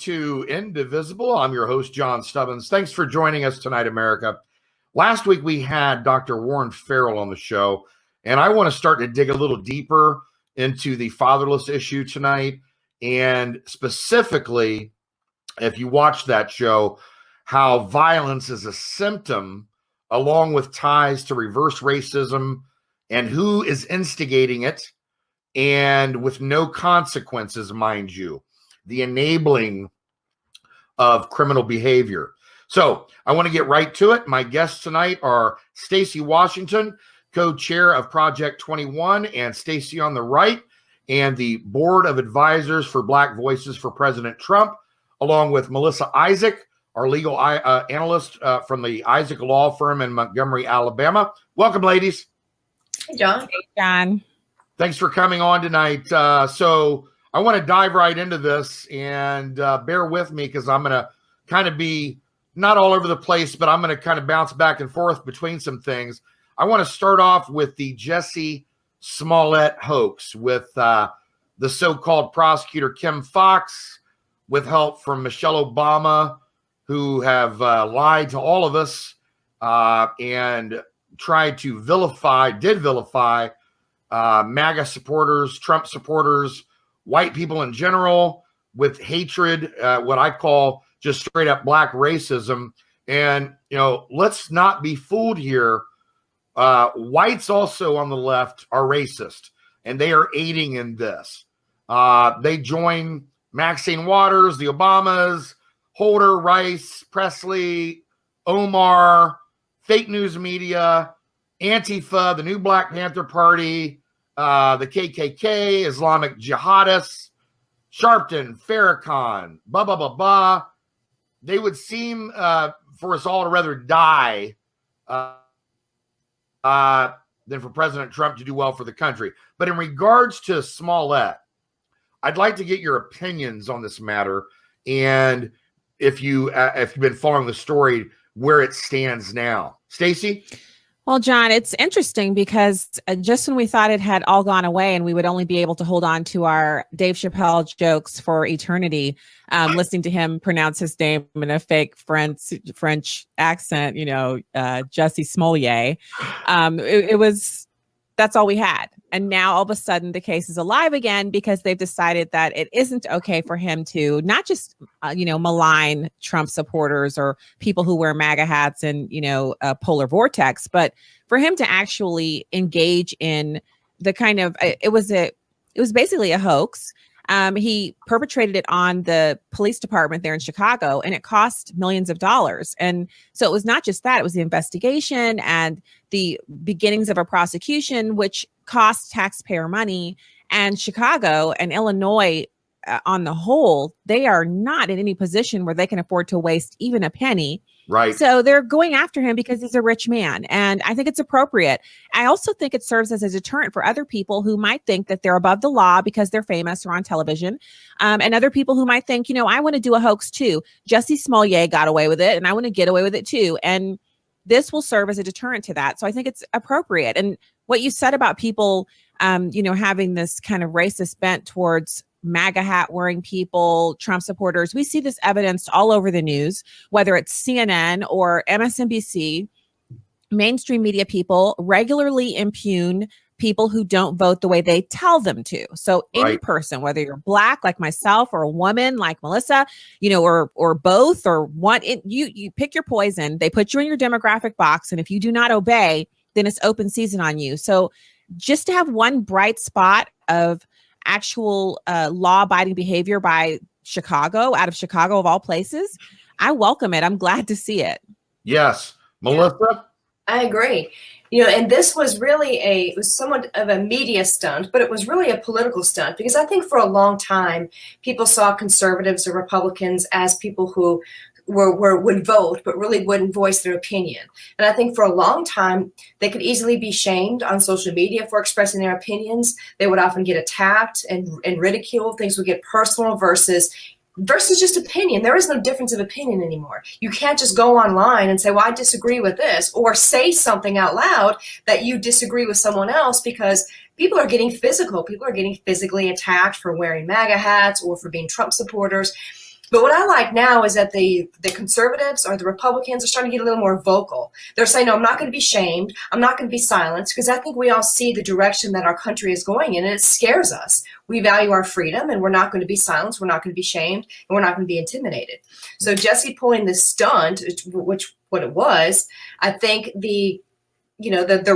to Indivisible. I'm your host, John Stubbins. Thanks for joining us tonight, America. Last week, we had Dr. Warren Farrell on the show, and I want to start to dig a little deeper into the fatherless issue tonight, and specifically, if you watch that show, how violence is a symptom along with ties to reverse racism and who is instigating it, and with no consequences, mind you, the enabling of criminal behavior. So I want to get right to it. My guests tonight are Stacy Washington, co-chair of Project 21, and Stacy on the right, and the Board of Advisors for Black Voices for President Trump, along with Melissa Isaac, our legal analyst from the Isaac Law Firm in Montgomery, Alabama. Welcome, ladies. Hey, John. Hey, John. Thanks for coming on tonight. So I want to dive right into this, and bear with me because I'm going to kind of be not all over the place, but I'm going to kind of bounce back and forth between some things. I want to start off with the Jussie Smollett hoax with the so-called prosecutor Kim Foxx, with help from Michelle Obama, who have lied to all of us and tried to vilify MAGA supporters, Trump supporters, white people in general, with hatred, what I call just straight up black racism. And, you know, let's not be fooled here. Whites also on the left are racist, and they are aiding in this. They join Maxine Waters, the Obamas, Holder, Rice, Presley, Omar, fake news media, Antifa, the new Black Panther Party, the KKK, Islamic jihadists, Sharpton, Farrakhan, blah, blah, blah, blah. They would seem for us all to rather die than for President Trump to do well for the country. But in regards to Smollett, I'd like to get your opinions on this matter, and if you've been following the story, where it stands now. Stacy? Well, John, it's interesting because just when we thought it had all gone away and we would only be able to hold on to our Dave Chappelle jokes for eternity, listening to him pronounce his name in a fake French accent, Jussie Smollett, that's all we had. And now all of a sudden the case is alive again because they've decided that it isn't okay for him to not just, malign Trump supporters or people who wear MAGA hats and, a polar vortex, but for him to actually engage in the kind of, it was basically a hoax. He perpetrated it on the police department there in Chicago, and it cost millions of dollars. And so it was not just that, it was the investigation and the beginnings of a prosecution, which cost taxpayer money. And Chicago and Illinois, on the whole, they are not in any position where they can afford to waste even a penny. Right. So they're going after him because he's a rich man. And I think it's appropriate. I also think it serves as a deterrent for other people who might think that they're above the law because they're famous or on television. And other people who might think, I want to do a hoax too. Jussie Smollett got away with it and I want to get away with it too. And this will serve as a deterrent to that. So I think it's appropriate. And what you said about people, having this kind of racist bent towards MAGA hat wearing people, Trump supporters. We see this evidenced all over the news, whether it's CNN or MSNBC. Mainstream media people regularly impugn people who don't vote the way they tell them to. So any person, whether you're Black like myself or a woman like Melissa, or both or one, you pick your poison. They put you in your demographic box. And if you do not obey, then it's open season on you. So just to have one bright spot of actual law-abiding behavior by Chicago, out of Chicago of all places, I welcome it. I'm glad to see it. Yes. Melissa? I agree. And this was really it was somewhat of a media stunt, but it was really a political stunt because I think for a long time, people saw conservatives or Republicans as people who would vote, but really wouldn't voice their opinion. And I think for a long time, they could easily be shamed on social media for expressing their opinions. They would often get attacked and ridiculed. Things would get personal versus just opinion. There is no difference of opinion anymore. You can't just go online and say, well, I disagree with this, or say something out loud that you disagree with someone else, because people are getting physical. People are getting physically attacked for wearing MAGA hats or for being Trump supporters. But what I like now is that the conservatives or the Republicans are starting to get a little more vocal. They're saying, no, I'm not going to be shamed. I'm not going to be silenced, because I think we all see the direction that our country is going in, and it scares us. We value our freedom, and we're not going to be silenced. We're not going to be shamed, and we're not going to be intimidated. So Jesse pulling this stunt, which what it was, I think the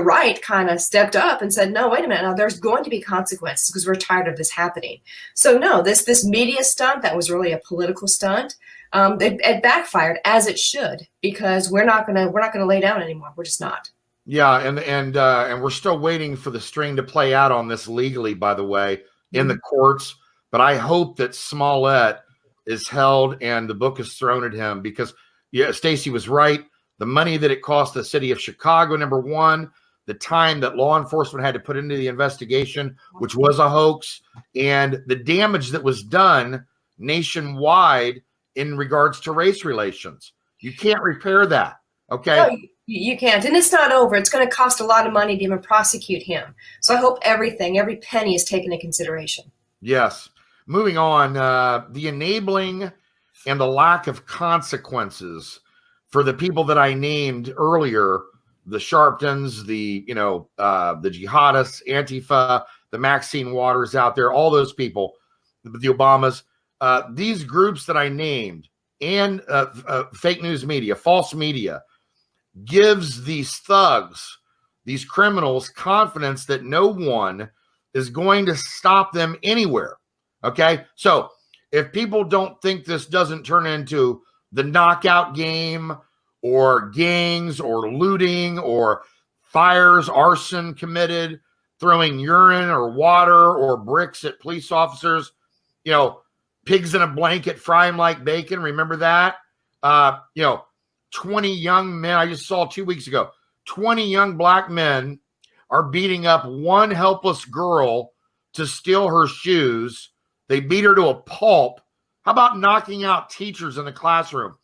right kind of stepped up and said, no, wait a minute, now there's going to be consequences because we're tired of this happening. So no, this media stunt that was really a political stunt, it backfired, as it should, because we're not gonna lay down anymore. We're just not. Yeah, and we're still waiting for the string to play out on this legally, by the way, in the courts. But I hope that Smollett is held and the book is thrown at him, because Stacy was right. The money that it cost the city of Chicago, number one, the time that law enforcement had to put into the investigation, which was a hoax, and the damage that was done nationwide in regards to race relations. You can't repair that, okay? No, you can't. And it's not over. It's going to cost a lot of money to even prosecute him. So I hope every penny is taken into consideration. Yes. Moving on, the enabling and the lack of consequences for the people that I named earlier, the Sharptons, the jihadists, Antifa, the Maxine Waters out there, all those people, the Obamas, these groups that I named, and fake news media, false media, gives these thugs, these criminals, confidence that no one is going to stop them anywhere. Okay? So if people don't think this doesn't turn into the knockout game or gangs or looting or fires, arson committed, throwing urine or water or bricks at police officers, pigs in a blanket, fry them like bacon. Remember that? 20 young men, I just saw 2 weeks ago, 20 young black men are beating up one helpless girl to steal her shoes. They beat her to a pulp. How about knocking out teachers in the classroom?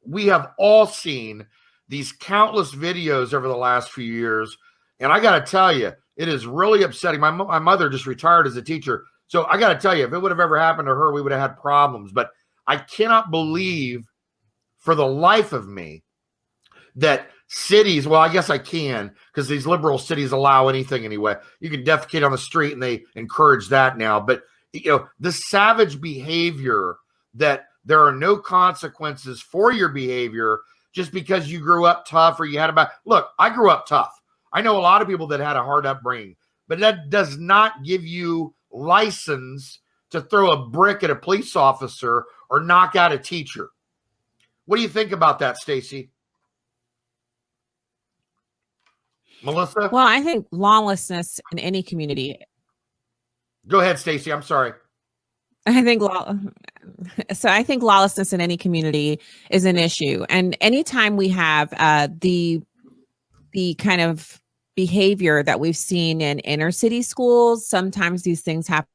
We have all seen these countless videos over the last few years. And I got to tell you, it is really upsetting. My mother just retired as a teacher. So I got to tell you, if it would have ever happened to her, we would have had problems. But I cannot believe for the life of me that cities, well, I guess I can, because these liberal cities allow anything anyway. You can defecate on the street and they encourage that now. But, the savage behavior that there are no consequences for your behavior just because you grew up tough or you had look, I grew up tough. I know a lot of people that had a hard upbringing, but that does not give you license to throw a brick at a police officer or knock out a teacher. What do you think about that, Stacy? Melissa? Well, I think lawlessness in any community. Go ahead, Stacy. I'm sorry. I think lawlessness in any community is an issue. And anytime we have the kind of behavior that we've seen in inner city schools, sometimes these things happen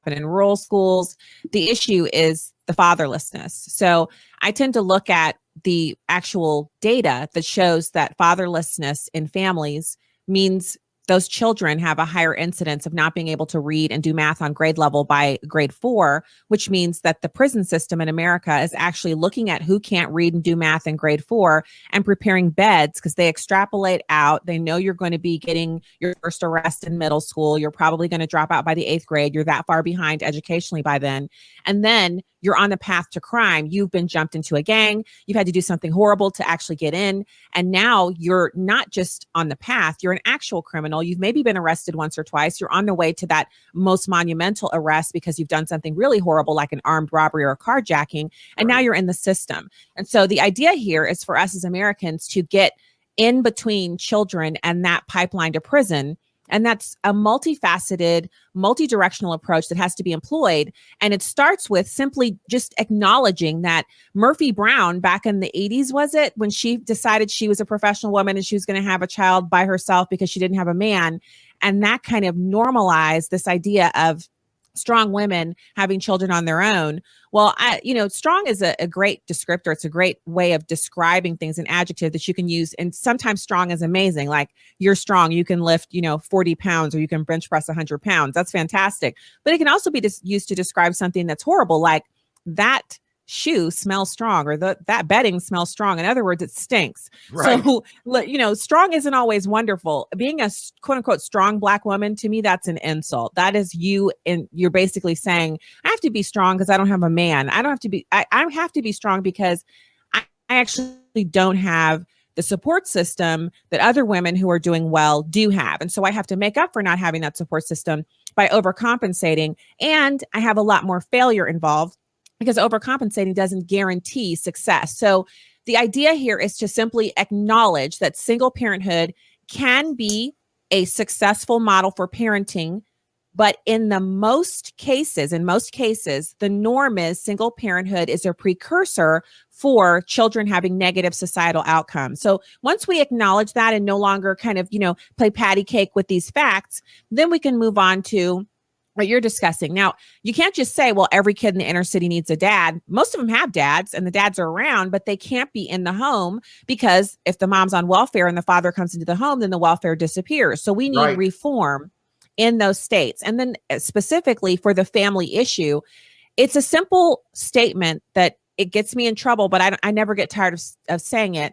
in rural schools. The issue is the fatherlessness. So I tend to look at the actual data that shows that fatherlessness in families means those children have a higher incidence of not being able to read and do math on grade level by grade 4, which means that the prison system in America is actually looking at who can't read and do math in grade 4 and preparing beds, because they extrapolate out. They know you're going to be getting your first arrest in middle school. You're probably going to drop out by the 8th grade. You're that far behind educationally by then. And then you're on the path to crime. You've been jumped into a gang. You've had to do something horrible to actually get in. And now you're not just on the path, you're an actual criminal. You've maybe been arrested once or twice. You're on the way to that most monumental arrest because you've done something really horrible, like an armed robbery or a carjacking. And now you're in the system. And so the idea here is for us as Americans to get in between children and that pipeline to prison. And that's a multifaceted, multi-directional approach that has to be employed. And it starts with simply just acknowledging that Murphy Brown back in the 80s, was it, when she decided she was a professional woman and she was going to have a child by herself because she didn't have a man. And that kind of normalized this idea of strong women having children on their own. Well, strong is a great descriptor. It's a great way of describing things, an adjective that you can use. And sometimes strong is amazing. Like, you're strong. You can lift, 40 pounds, or you can bench press 100 pounds. That's fantastic. But it can also be used to describe something that's horrible, like that shoe smells strong, or that bedding smells strong. In other words, it stinks. Right. So, strong isn't always wonderful. Being a quote unquote strong Black woman, to me, that's an insult. That is you. And you're basically saying, I have to be strong because I don't have a man. I have to be strong because I actually don't have the support system that other women who are doing well do have. And so I have to make up for not having that support system by overcompensating. And I have a lot more failure involved, because overcompensating doesn't guarantee success. So the idea here is to simply acknowledge that single parenthood can be a successful model for parenting, but in most cases, the norm is single parenthood is a precursor for children having negative societal outcomes. So once we acknowledge that and no longer kind of, play patty cake with these facts, then we can move on to what you're discussing. Now, you can't just say, well, every kid in the inner city needs a dad. Most of them have dads and the dads are around, but they can't be in the home, because if the mom's on welfare and the father comes into the home, then the welfare disappears. So we need reform in those states. And then specifically for the family issue, it's a simple statement that it gets me in trouble, but I never get tired of saying it.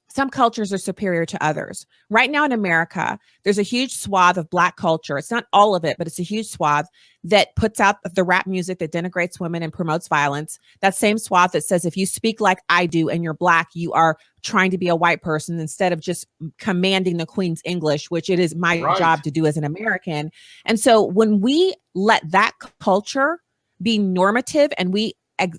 Some cultures are superior to others. Right now in America, there's a huge swath of Black culture. It's not all of it, but it's a huge swath that puts out the rap music that denigrates women and promotes violence. That same swath that says, if you speak like I do and you're Black, you are trying to be a white person instead of just commanding the Queen's English, which it is my job to do as an American. And so when we let that culture be normative and we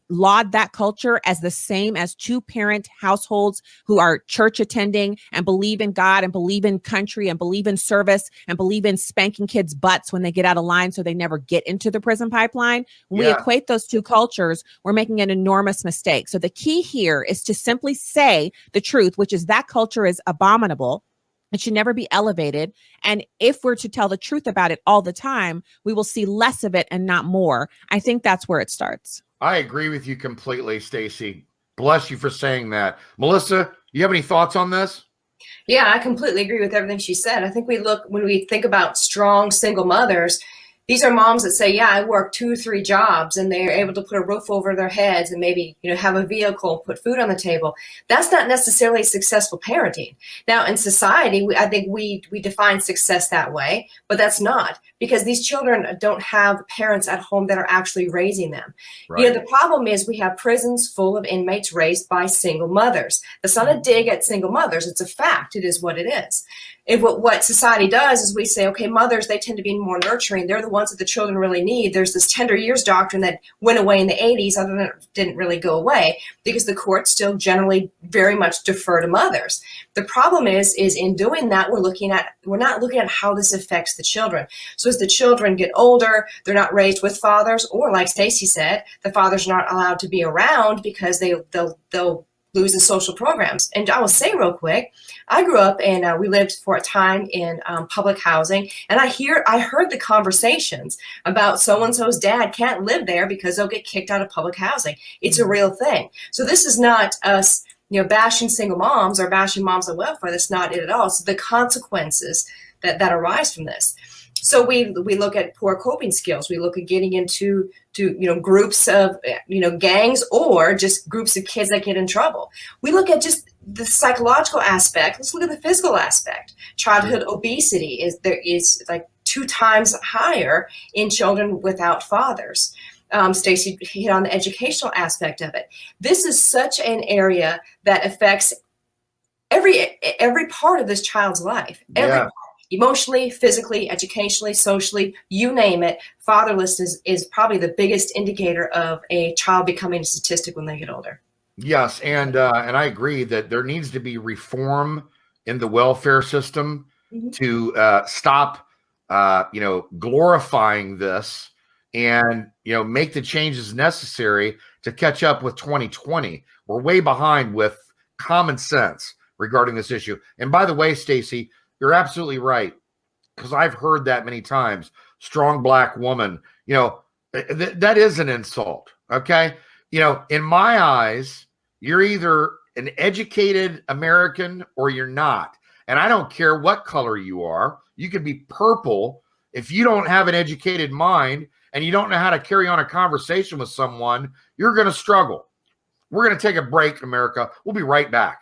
laud that culture as the same as two-parent households who are church attending and believe in God and believe in country and believe in service and believe in spanking kids' butts when they get out of line so they never get into the prison pipeline. When we equate those two cultures, we're making an enormous mistake. So the key here is to simply say the truth, which is that culture is abominable. It should never be elevated. And if we're to tell the truth about it all the time, we will see less of it and not more. I think that's where it starts. I agree with you completely, Stacy. Bless you for saying that. Melissa, you have any thoughts on this? Yeah, I completely agree with everything she said. I think when we think about strong single mothers, these are moms that say, yeah, I work 2 or 3 jobs, and they're able to put a roof over their heads and maybe, have a vehicle, put food on the table. That's not necessarily successful parenting. Now, in society, I think we define success that way, but that's not, because these children don't have parents at home that are actually raising them. Right. The problem is we have prisons full of inmates raised by single mothers. That's not a dig at single mothers. It's a fact. It is what it is. And what society does is we say, okay, mothers, they tend to be more nurturing. They're the ones that the children really need. There's this tender years doctrine that went away in the 80s, other than it didn't really go away, because the courts still generally very much defer to mothers. The problem is in doing that, we're not looking at how this affects the children. So as the children get older, they're not raised with fathers, or like Stacy said, the father's not allowed to be around because they'll lose the social programs. And I will say real quick, I grew up and we lived for a time in public housing, and I heard the conversations about so-and-so's dad can't live there because they'll get kicked out of public housing. It's a real thing. So this is not us, bashing single moms or bashing moms on welfare. That's not it at all. So the consequences that arise from this. So we look at poor coping skills. We look at getting into groups of gangs, or just groups of kids that get in trouble. We look at just the psychological aspect. Let's look at the physical aspect. Childhood obesity is like 2 times higher in children without fathers. Stacy hit on the educational aspect of it. This is such an area that affects every part of this child's life. Every part. Emotionally, physically, educationally, socially, you name it. Fatherlessness is probably the biggest indicator of a child becoming a statistic when they get older. Yes, and I agree that there needs to be reform in the welfare system to stop, glorifying this, and make the changes necessary to catch up with 2020. We're way behind with common sense regarding this issue. And by the way, Stacy, you're absolutely right, because I've heard that many times. Strong Black woman, that is an insult. Okay. In my eyes, you're either an educated American or you're not. And I don't care what color you are. You could be purple. If you don't have an educated mind and you don't know how to carry on a conversation with someone, you're going to struggle. We're going to take a break, America. We'll be right back.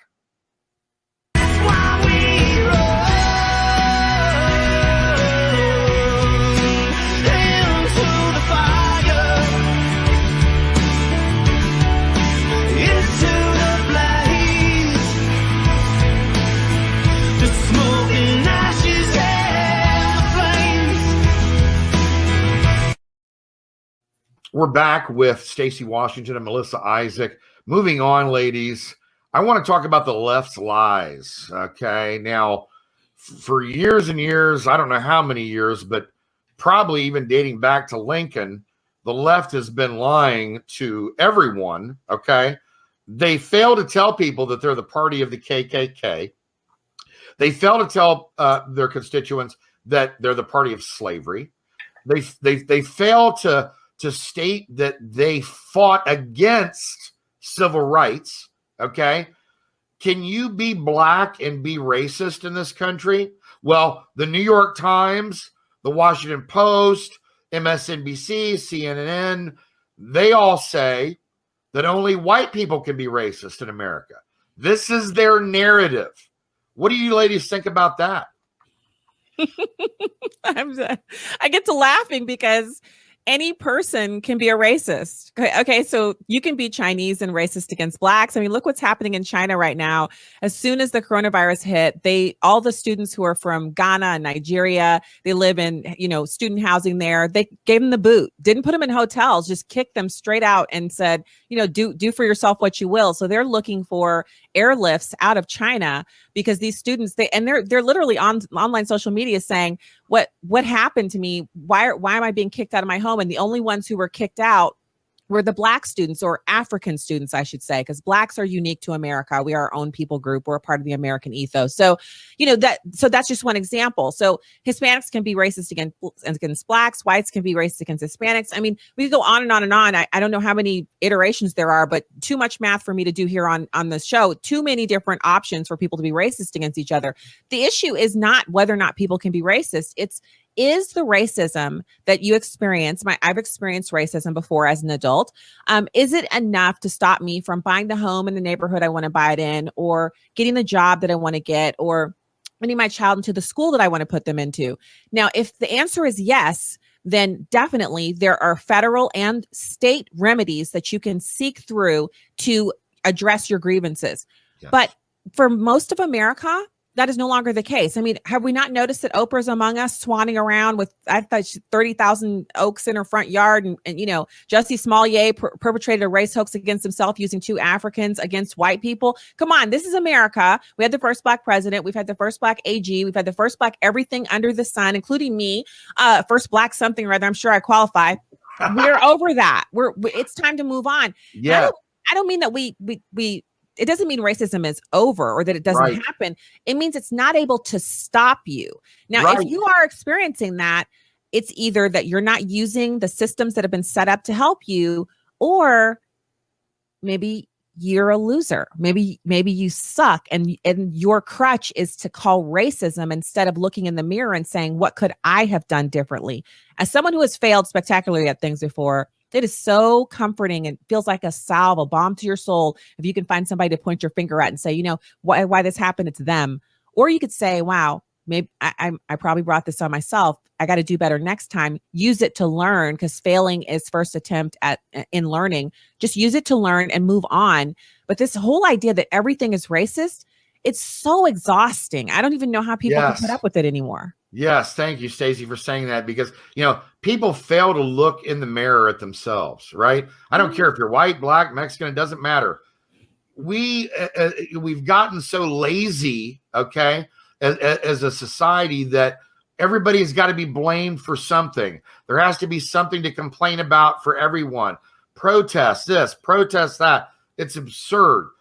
We're back with Stacy Washington and Melissa Isaac. Moving on, ladies, I want to talk about the left's lies. Okay. Now, for years and years, I don't know how many years, but probably even dating back to Lincoln, the left has been lying to everyone. Okay. They fail to tell people that they're the party of the KKK. They fail to tell their constituents that they're the party of slavery. They fail to state that they fought against civil rights. Okay. Can you be black and be racist in this country? Well, the New York Times, the Washington Post, MSNBC, CNN, they all say that only white people can be racist in America. This is their narrative. What do you ladies think about that? I get to laughing because any person can be a racist. Okay, so you can be Chinese and racist against blacks. I mean, look what's happening in China right now. As soon as the coronavirus hit, all the students who are from Ghana and Nigeria, they live in, student housing there. They gave them the boot, didn't put them in hotels, just kicked them straight out and said, do for yourself what you will. So they're looking for airlifts out of China because these students, they're literally on online social media saying, what happened to me? Why am I being kicked out of my home? And the only ones who were kicked out were the black students, or African students, I should say, because blacks are unique to America. We are our own people group. We're a part of the American ethos. So, so that's just one example. So Hispanics can be racist against blacks. Whites can be racist against Hispanics. I mean, we go on and on and on. I don't know how many iterations there are, but too much math for me to do here on this show. Too many different options for people to be racist against each other. The issue is not whether or not people can be racist. Is the racism that you experience, I've experienced racism before as an adult, is it enough to stop me from buying the home in the neighborhood I want to buy it in, or getting the job that I want to get, or putting my child into the school that I want to put them into? Now, if the answer is yes, then definitely there are federal and state remedies that you can seek through to address your grievances. Yes. But for most of America, that is no longer the case. I mean, have we not noticed that Oprah's among us swanning around with, I thought, 30,000 oaks in her front yard, and Jussie Smollett perpetrated a race hoax against himself using 2 Africans against white people. Come on, this is America. We had the first black president. We've had the first black AG. We've had the first black everything under the sun, including me. First black something or other. I'm sure I qualify. We're over that. It's time to move on. Yeah. I don't mean that we it doesn't mean racism is over or that it doesn't happen. It means it's not able to stop you. Now, if you are experiencing that, it's either that you're not using the systems that have been set up to help you, or maybe you're a loser. Maybe you suck, and your crutch is to call racism instead of looking in the mirror and saying, what could I have done differently? As someone who has failed spectacularly at things before, it is so comforting and feels like a salve, a balm to your soul, if you can find somebody to point your finger at and say, why this happened, it's them. Or you could say, wow, maybe I probably brought this on myself. I got to do better next time. Use it to learn, because failing is first attempt in learning. Just use it to learn and move on. But this whole idea that everything is racist, it's so exhausting. I don't even know how people can put up with it anymore. Yes, thank you, Stacy, for saying that, because people fail to look in the mirror at themselves, right? I don't care if you're white, black, Mexican, it doesn't matter. We've gotten so lazy, okay, as a society, that everybody's got to be blamed for something. There has to be something to complain about for everyone. Protest this, protest that. It's absurd.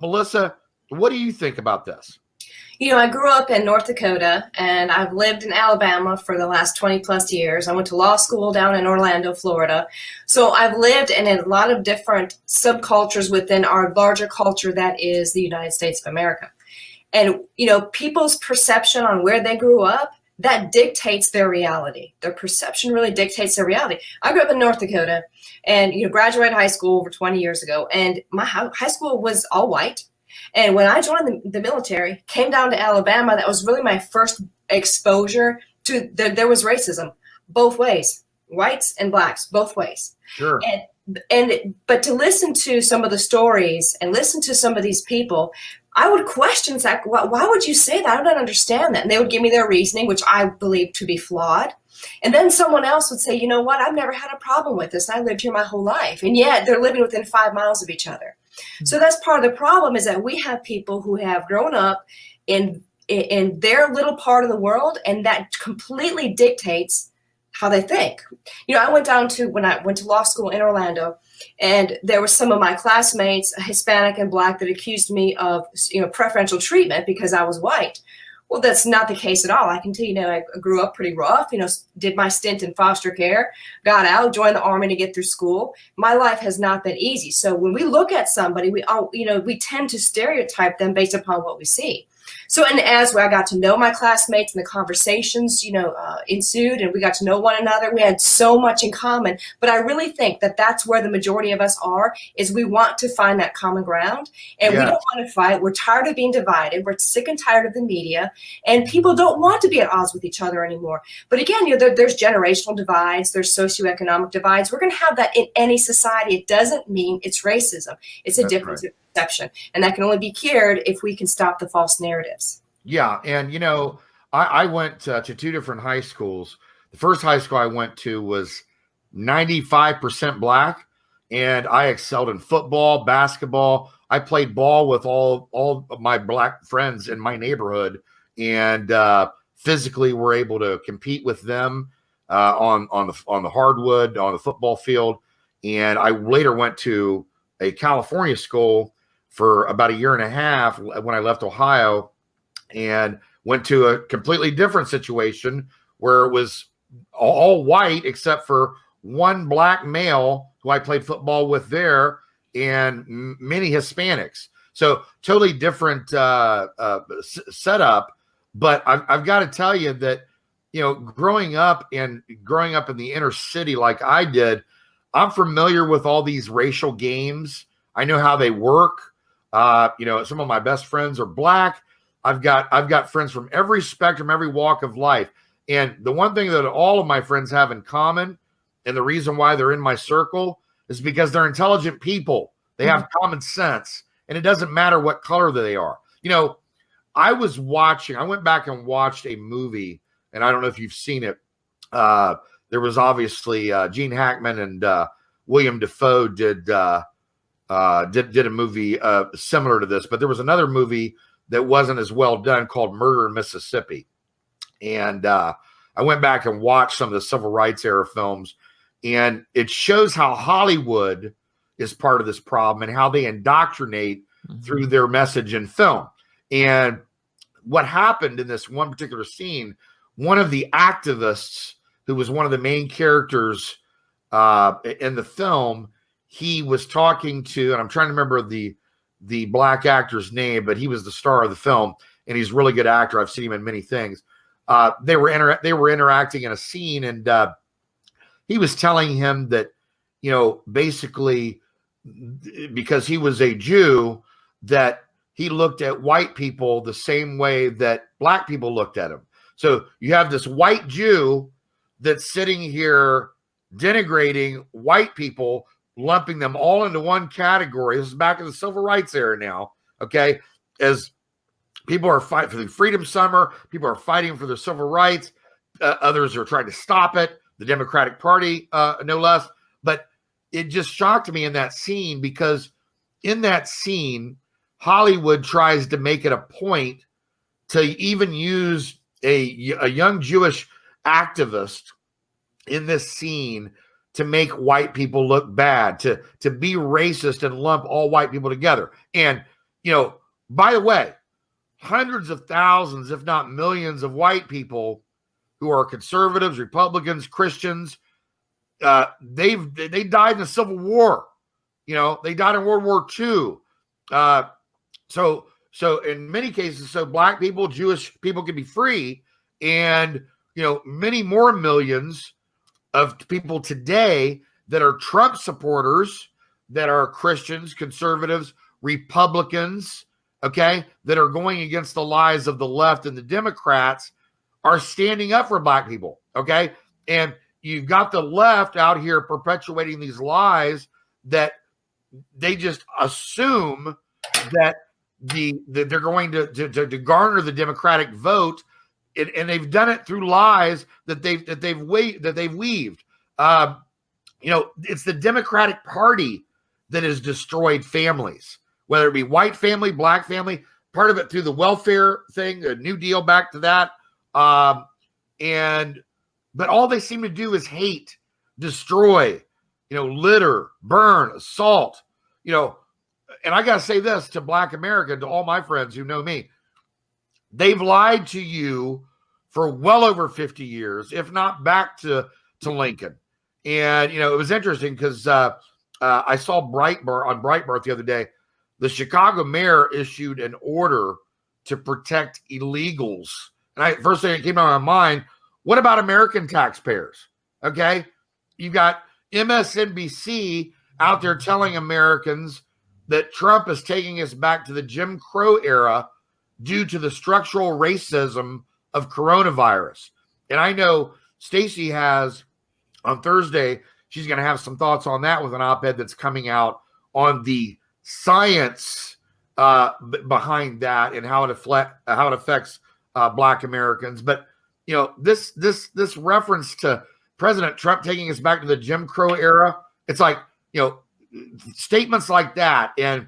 Melissa, what do you think about this? I grew up in North Dakota, and I've lived in Alabama for the last 20 plus years. I went to law school down in Orlando, Florida. So I've lived in a lot of different subcultures within our larger culture that is the United States of America. And, people's perception on where they grew up that dictates their reality. Their perception really dictates their reality. I grew up in North Dakota and, graduated high school over 20 years ago. And my high school was all white. And when I joined the military, came down to Alabama, that was really my first exposure to, there was racism both ways, whites and blacks, both ways. Sure. But to listen to some of the stories and listen to some of these people, I would question, Zach, why would you say that? I don't understand that. And they would give me their reasoning, which I believe to be flawed. And then someone else would say, you know what? I've never had a problem with this. I lived here my whole life. And yet they're living within 5 miles of each other. So that's part of the problem, is that we have people who have grown up in their little part of the world, and that completely dictates how they think. I went down to, when I went to law school in Orlando, and there were some of my classmates, Hispanic and Black, that accused me of, preferential treatment because I was white. Well, that's not the case at all. I can tell you, I grew up pretty rough, did my stint in foster care, got out, joined the Army to get through school. My life has not been easy. So when we look at somebody, we tend to stereotype them based upon what we see. So, and as I got to know my classmates and the conversations, ensued, and we got to know one another, we had so much in common. But I really think that that's where the majority of us are, is we want to find that common ground, and we don't want to fight. We're tired of being divided. We're sick and tired of the media, and people don't want to be at odds with each other anymore. But again, there's generational divides, there's socioeconomic divides. We're going to have that in any society. It doesn't mean it's racism. It's a difference. Right. Perception, and that can only be cured if we can stop the false narratives. Yeah, and I went to 2 different high schools. The first high school I went to was 95% Black, and I excelled in football, basketball. I played ball with all of my Black friends in my neighborhood, and physically were able to compete with them on the hardwood, on the football field. And I later went to a California school for about 1.5 years when I left Ohio, and went to a completely different situation where it was all white except for one Black male who I played football with there, and many Hispanics. So totally different setup. But I've got to tell you that, growing up in the inner city like I did, I'm familiar with all these racial games. I know how they work. Some of my best friends are Black. I've got friends from every spectrum, every walk of life. And the one thing that all of my friends have in common, and the reason why they're in my circle, is because they're intelligent people. They have common sense, and it doesn't matter what color they are. I went back and watched a movie, and I don't know if you've seen it. There was obviously Gene Hackman and William Dafoe did a movie similar to this, but there was another movie that wasn't as well done called Murder in Mississippi. And I went back and watched some of the civil rights era films, and it shows how Hollywood is part of this problem and how they indoctrinate through their message in film. And what happened in this one particular scene, one of the activists who was one of the main characters in the film, he was talking to, and I'm trying to remember the Black actor's name, but he was the star of the film, and he's a really good actor. I've seen him in many things. They were interacting in a scene, and he was telling him that, basically, because he was a Jew, that he looked at white people the same way that Black people looked at him. So you have this white Jew that's sitting here denigrating white people, lumping them all into one category. This is back in the civil rights era now, okay? As people are fighting for the Freedom Summer, people are fighting for their civil rights. Others are trying to stop it, the Democratic Party, no less. But it just shocked me in that scene, because in that scene, Hollywood tries to make it a point to even use a young Jewish activist in this scene to make white people look bad, to be racist and lump all white people together. And, by the way, hundreds of thousands, if not millions of white people who are conservatives, Republicans, Christians, they died in the Civil War. They died in World War II. So in many cases, so Black people, Jewish people can be free, and many more millions of people today that are Trump supporters, that are Christians, conservatives, Republicans, okay, that are going against the lies of the left and the Democrats, are standing up for black people, okay? And you've got the left out here perpetuating these lies that they just assume that they're going to garner the Democratic vote, and they've done it through lies that they've weaved. It's the Democratic Party that has destroyed families, whether it be white family, black family, part of it through the welfare thing, the New Deal, back to that. But all they seem to do is hate, destroy, litter, burn, assault, and I got to say this to Black America, to all my friends who know me, they've lied to you for well over 50 years, if not back to Lincoln. And, it was interesting because I saw on Breitbart the other day, the Chicago mayor issued an order to protect illegals. And first thing that came to my mind, what about American taxpayers? Okay. You got MSNBC out there telling Americans that Trump is taking us back to the Jim Crow era due to the structural racism of coronavirus. And I know Stacy has on Thursday, she's going to have some thoughts on that with an op-ed that's coming out on the science behind that and how it affects Black Americans. But this reference to President Trump taking us back to the Jim Crow era, it's like statements like that, and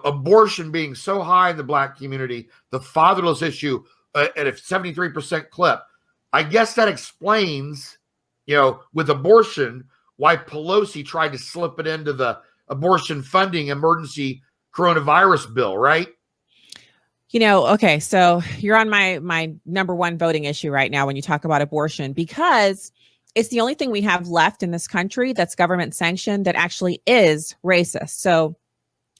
abortion being so high in the Black community, the fatherless issue at a 73% clip. I guess that explains, with abortion, why Pelosi tried to slip it into the abortion funding emergency coronavirus bill, right? Okay, so you're on my number one voting issue right now when you talk about abortion, because it's the only thing we have left in this country that's government sanctioned that actually is racist. So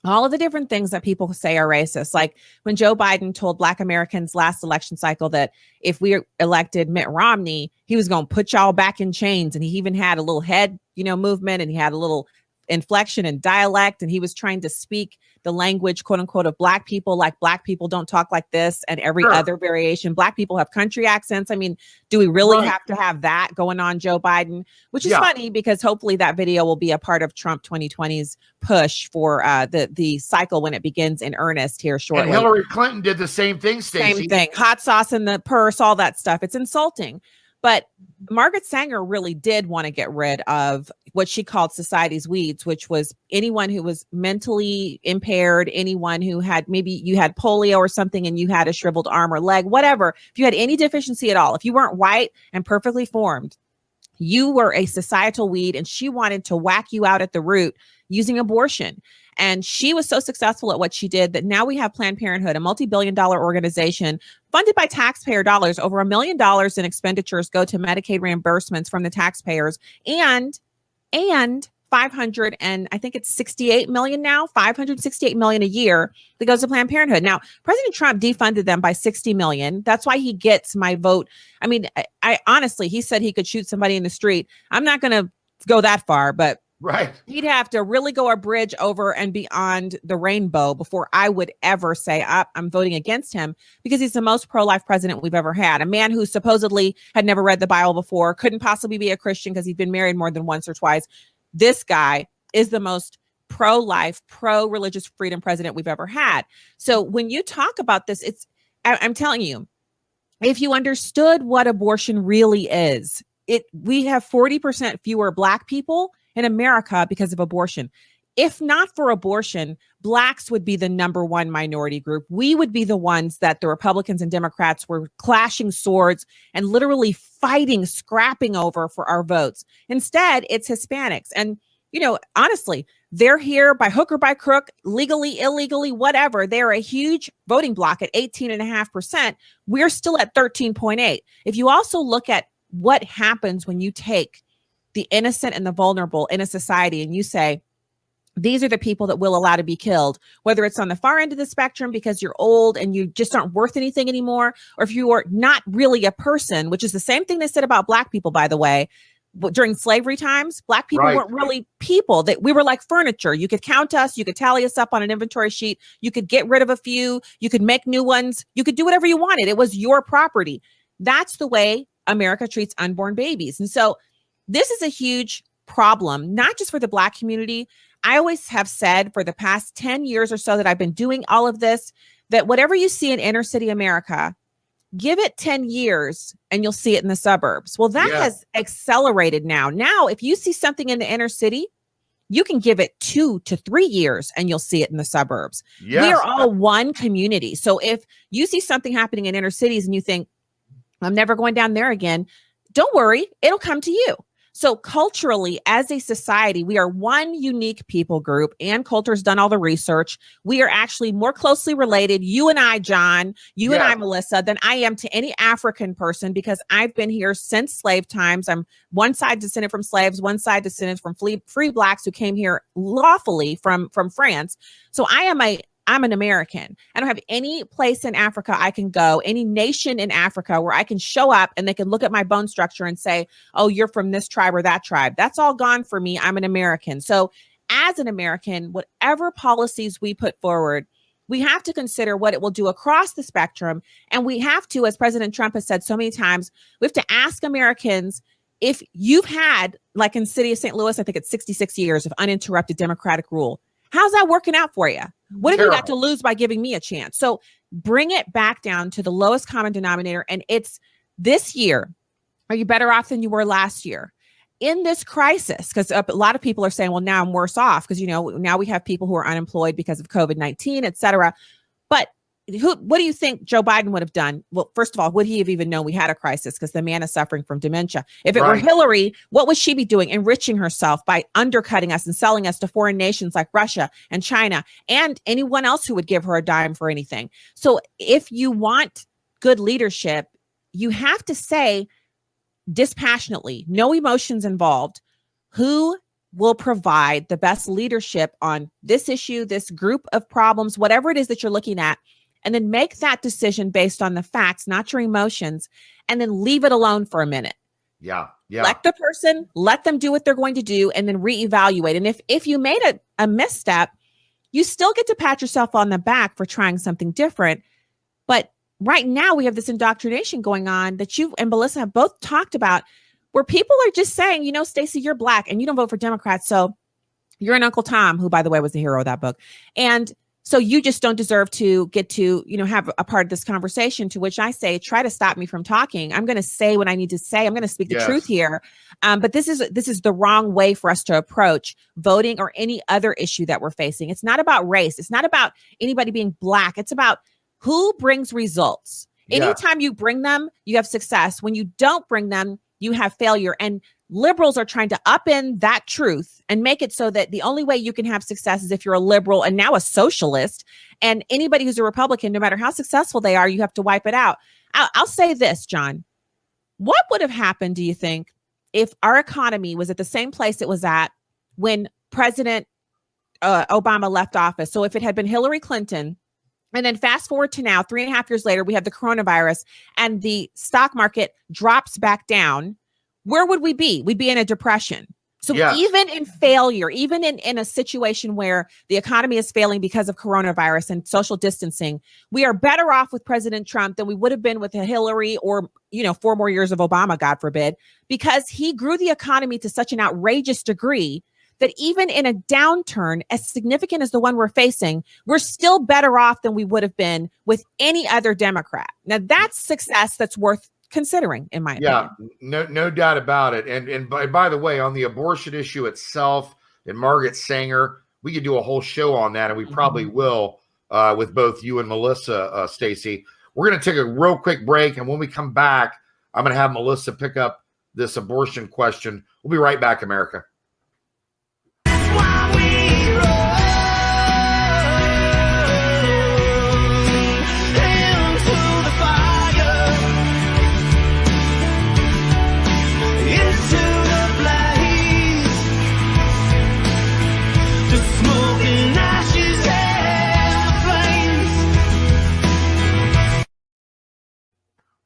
all of the different things that people say are racist, like when Joe Biden told Black Americans last election cycle that if we elected Mitt Romney, he was going to put y'all back in chains. And he even had a little head, movement, and he had a little inflection and dialect, and he was trying to speak the language, quote unquote, of Black people, like Black people don't talk like this, and every other variation. Black people have country accents. I mean, do we really have to have that going on, Joe Biden? Which is funny, because hopefully that video will be a part of Trump 2020's push for the cycle when it begins in earnest here shortly. And Hillary Clinton did the same thing, Stacy. Same thing. Hot sauce in the purse, all that stuff. It's insulting. But Margaret Sanger really did want to get rid of what she called society's weeds, which was anyone who was mentally impaired, anyone who had, maybe you had polio or something and you had a shriveled arm or leg, whatever. If you had any deficiency at all, if you weren't white and perfectly formed, you were a societal weed, and she wanted to whack you out at the root using abortion. And she was so successful at what she did that now we have Planned Parenthood, a multi-billion-dollar organization funded by taxpayer dollars. Over $1 million in expenditures go to Medicaid reimbursements from the taxpayers, and 568 million now, 568 million a year that goes to Planned Parenthood. Now, President Trump defunded them by 60 million. That's why he gets my vote. I mean, I honestly, he said he could shoot somebody in the street. I'm not going to go that far, but he'd have to really go a bridge over and beyond the rainbow before I would ever say I'm voting against him, because he's the most pro-life president we've ever had. A man who supposedly had never read the Bible before, couldn't possibly be a Christian because he'd been married more than once or twice. This guy is the most pro-life, pro-religious freedom president we've ever had. So when you talk about this, I'm telling you, if you understood what abortion really is, we have 40% fewer Black people in America because of abortion. If not for abortion, Blacks would be the number one minority group. We would be the ones that the Republicans and Democrats were clashing swords and literally fighting, scrapping over for our votes. Instead, it's Hispanics. And, honestly, they're here by hook or by crook, legally, illegally, whatever. They're a huge voting bloc at 18.5%. We're still at 13.8. If you also look at what happens when you take the innocent and the vulnerable in a society and you say, these are the people that we'll allow to be killed, whether it's on the far end of the spectrum because you're old and you just aren't worth anything anymore, or if you are not really a person, which is the same thing they said about Black people, by the way. During slavery times, Black people weren't really people. That we were like furniture. You could count us, you could tally us up on an inventory sheet, you could get rid of a few, you could make new ones, you could do whatever you wanted. It was your property. That's the way America treats unborn babies. And so this is a huge problem, not just for the Black community. I always have said for the past 10 years or so that I've been doing all of this, that whatever you see in inner city America, give it 10 years and you'll see it in the suburbs. Well, that has accelerated now. Now, if you see something in the inner city, you can give it 2 to 3 years and you'll see it in the suburbs. We are all one community. So if you see something happening in inner cities and you think, I'm never going down there again, don't worry, it'll come to you. So culturally, as a society, we are one unique people group. Ann Coulter's done all the research. We are actually more closely related, you and I, John, you and I, Melissa, than I am to any African person, because I've been here since slave times. I'm one side descended from slaves, one side descended from free Blacks who came here lawfully from France. So I'm an American. I don't have any place in Africa I can go, any nation in Africa where I can show up and they can look at my bone structure and say, oh, you're from this tribe or that tribe. That's all gone for me. I'm an American. So as an American, whatever policies we put forward, we have to consider what it will do across the spectrum. And we have to, as President Trump has said so many times, we have to ask Americans, if you've had, like in the city of St. Louis, I think it's 66 years of uninterrupted Democratic rule. How's that working out for you? What have you got to lose by giving me a chance? So bring it back down to the lowest common denominator. And it's this year. Are you better off than you were last year? In this crisis, because a lot of people are saying, well, now I'm worse off because, now we have people who are unemployed because of COVID-19, et cetera. But what do you think Joe Biden would have done? Well, first of all, would he have even known we had a crisis? Because the man is suffering from dementia. If it were Hillary, what would she be doing? Enriching herself by undercutting us and selling us to foreign nations like Russia and China and anyone else who would give her a dime for anything. So if you want good leadership, you have to say dispassionately, no emotions involved, who will provide the best leadership on this issue, this group of problems, whatever it is that you're looking at. And then make that decision based on the facts, not your emotions, and then leave it alone for a minute. Yeah. Let the person, let them do what they're going to do, and then reevaluate. And if you made a misstep, you still get to pat yourself on the back for trying something different. But right now we have this indoctrination going on that you and Melissa have both talked about, where people are just saying, Stacy, you're Black and you don't vote for Democrats. So you're an Uncle Tom, who, by the way, was the hero of that book. And so you just don't deserve to get to, have a part of this conversation, to which I say, try to stop me from talking. I'm going to say what I need to say. I'm going to speak the truth here. But this is the wrong way for us to approach voting or any other issue that we're facing. It's not about race. It's not about anybody being Black. It's about who brings results. Anytime you bring them, you have success. When you don't bring them, you have failure. And liberals are trying to upend that truth and make it so that the only way you can have success is if you're a liberal and now a socialist. And anybody who's a Republican, no matter how successful they are, you have to wipe it out. I'll say this, John. What would have happened, do you think, if our economy was at the same place it was at when President Obama left office? So if it had been Hillary Clinton, and then fast forward to now, 3.5 years later, we have the coronavirus and the stock market drops back down, where would we be? We'd be in a depression. So even in failure, even in a situation where the economy is failing because of coronavirus and social distancing, we are better off with President Trump than we would have been with a Hillary or, 4 more years of Obama, God forbid, because he grew the economy to such an outrageous degree that even in a downturn as significant as the one we're facing, we're still better off than we would have been with any other Democrat. Now, that's success that's worth considering, in my opinion. No doubt about it. And by the way, on the abortion issue itself and Margaret Sanger, we could do a whole show on that, and we probably will with both you and Melissa, Stacy. We're going to take a real quick break, and when we come back, I'm going to have Melissa pick up this abortion question. We'll be right back, America. Just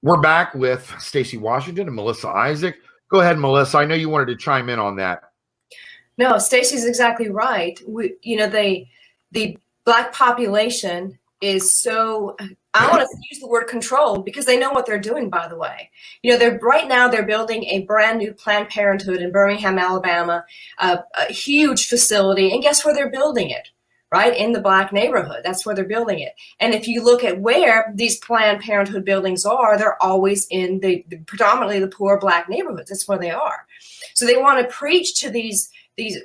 We're back with Stacy Washington and Melissa Isaac. Go ahead, Melissa. I know you wanted to chime in on that. No, Stacy's exactly right. The Black population is so, I want to use the word controlled because they know what they're doing, by the way. Right now they're building a brand new Planned Parenthood in Birmingham, Alabama, a huge facility. And guess where they're building it? Right in the Black neighborhood. That's where they're building it. And if you look at where these Planned Parenthood buildings are, they're always in predominantly the poor Black neighborhoods. That's where they are. So they want to preach to these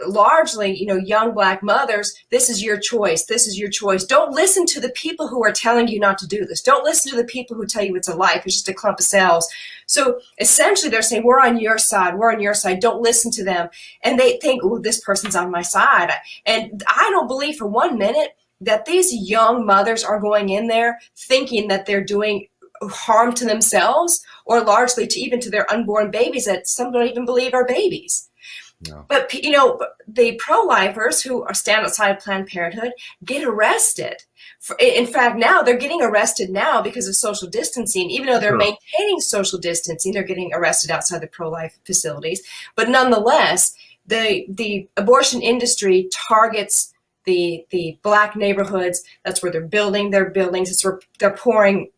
largely, young Black mothers, this is your choice. This is your choice. Don't listen to the people who are telling you not to do this. Don't listen to the people who tell you it's a life. It's just a clump of cells. So essentially they're saying, we're on your side. We're on your side. Don't listen to them. And they think, oh, this person's on my side. And I don't believe for 1 minute that these young mothers are going in there thinking that they're doing harm to themselves or largely even to their unborn babies that some don't even believe are babies. No. But, the pro-lifers who stand outside Planned Parenthood get arrested. In fact, now they're getting arrested now because of social distancing. Even though they're maintaining social distancing, they're getting arrested outside the pro-life facilities. But nonetheless, the abortion industry targets the Black neighborhoods. That's where they're building their buildings. It's where they're pouring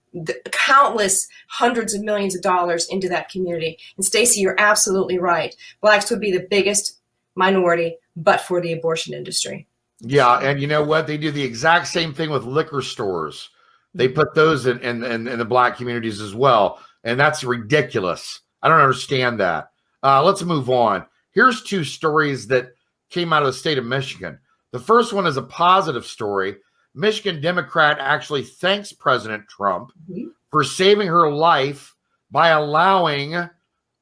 countless hundreds of millions of dollars into that community. And Stacy, you're absolutely right. Blacks would be the biggest minority, but for the abortion industry. Yeah, and you know what? They do the exact same thing with liquor stores. They put those in the Black communities as well, and that's ridiculous. I don't understand that. Let's move on. Here's two stories that came out of the state of Michigan. The first one is a positive story. Michigan Democrat actually thanks President Trump for saving her life by allowing